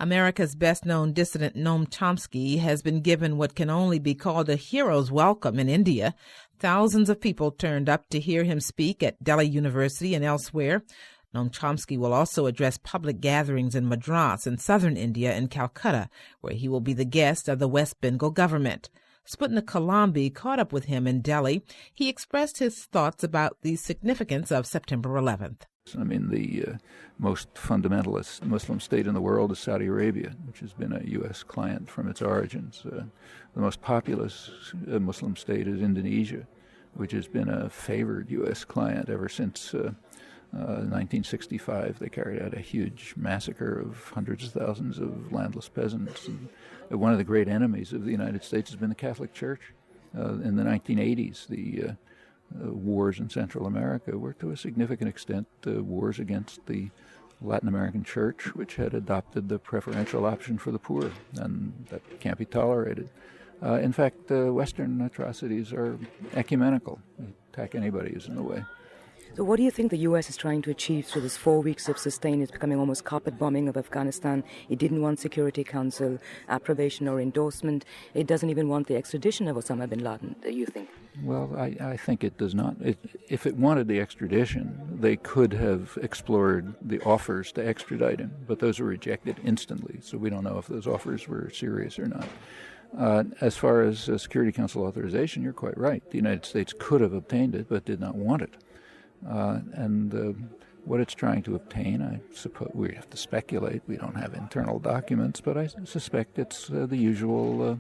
America's best-known dissident Noam Chomsky has been given what can only be called a hero's welcome in India. Thousands of people turned up to hear him speak at Delhi University and elsewhere. Noam Chomsky will also address public gatherings in Madras in southern India and Calcutta, where he will be the guest of the West Bengal government. Sputnik Kalambi caught up with him in Delhi. He expressed his thoughts about the significance of September 11th. I mean, the most fundamentalist Muslim state in the world is Saudi Arabia, which has been a U.S. client from its origins. The most populous Muslim state is Indonesia, which has been a favored U.S. client ever since 1965. They carried out a huge massacre of hundreds of thousands of landless peasants. And one of the great enemies of the United States has been the Catholic Church. In the 1980s, the wars in Central America were to a significant extent wars against the Latin American church, which had adopted the preferential option for the poor, and that can't be tolerated. In fact, Western atrocities are ecumenical. They attack anybody who's in the way. So what do you think the U.S. is trying to achieve through this 4 weeks of sustained, it's becoming almost carpet bombing of Afghanistan? It didn't want Security Council approbation or endorsement. It doesn't even want the extradition of Osama bin Laden, do you think? Well, I think it does not. If it wanted the extradition, they could have explored the offers to extradite him, but those were rejected instantly, so we don't know if those offers were serious or not. As far as Security Council authorization, you're quite right. The United States could have obtained it, but did not want it. What it's trying to obtain, I suppose we have to speculate. We don't have internal documents, but I suspect it's the usual.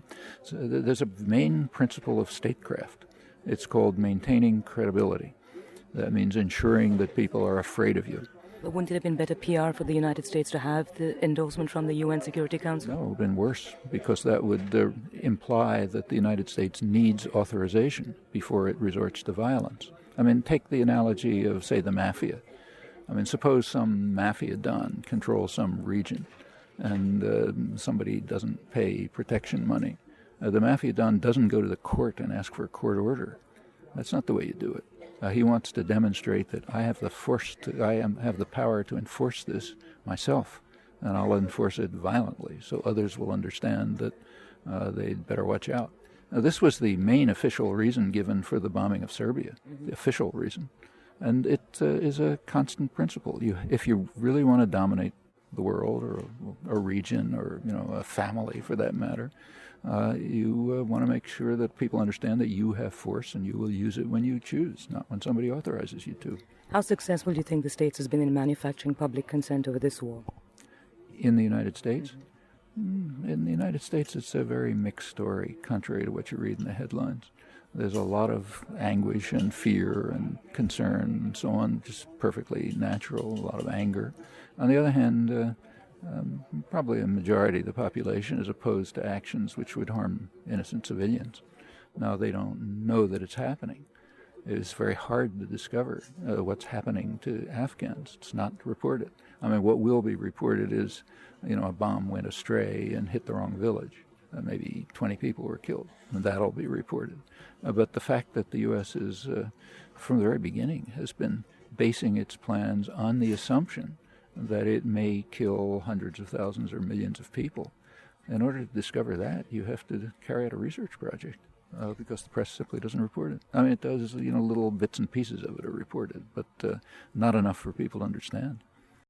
There's a main principle of statecraft. It's called maintaining credibility. That means ensuring that people are afraid of you. But wouldn't it have been better PR for the United States to have the endorsement from the UN Security Council? No, it would have been worse, because that would imply that the United States needs authorization before it resorts to violence. I mean, take the analogy of, say, the mafia. I mean, suppose some mafia don controls some region and somebody doesn't pay protection money. The mafia don doesn't go to the court and ask for a court order. That's not the way you do it. He wants to demonstrate that I have the power to enforce this myself, and I'll enforce it violently, so others will understand that they'd better watch out. Now, this was the main official reason given for the bombing of Serbia, the official reason. And it is a constant principle. If you really want to dominate the world or a region or a family for that matter, you want to make sure that people understand that you have force and you will use it when you choose, not when somebody authorizes you to. How successful do you think the States has been in manufacturing public consent over this war? In the United States? In the United States, it's a very mixed story, contrary to what you read in the headlines. There's a lot of anguish and fear and concern and so on, just perfectly natural, a lot of anger. On the other hand, probably a majority of the population is opposed to actions which would harm innocent civilians. Now, they don't know that it's happening. It's very hard to discover what's happening to Afghans. It's not reported. I mean, what will be reported is, a bomb went astray and hit the wrong village. Maybe 20 people were killed, and that'll be reported. But the fact that the U.S. is, from the very beginning, has been basing its plans on the assumption that it may kill hundreds of thousands or millions of people. In order to discover that, you have to carry out a research project. Because the press simply doesn't report it. I mean, it does, little bits and pieces of it are reported, but not enough for people to understand.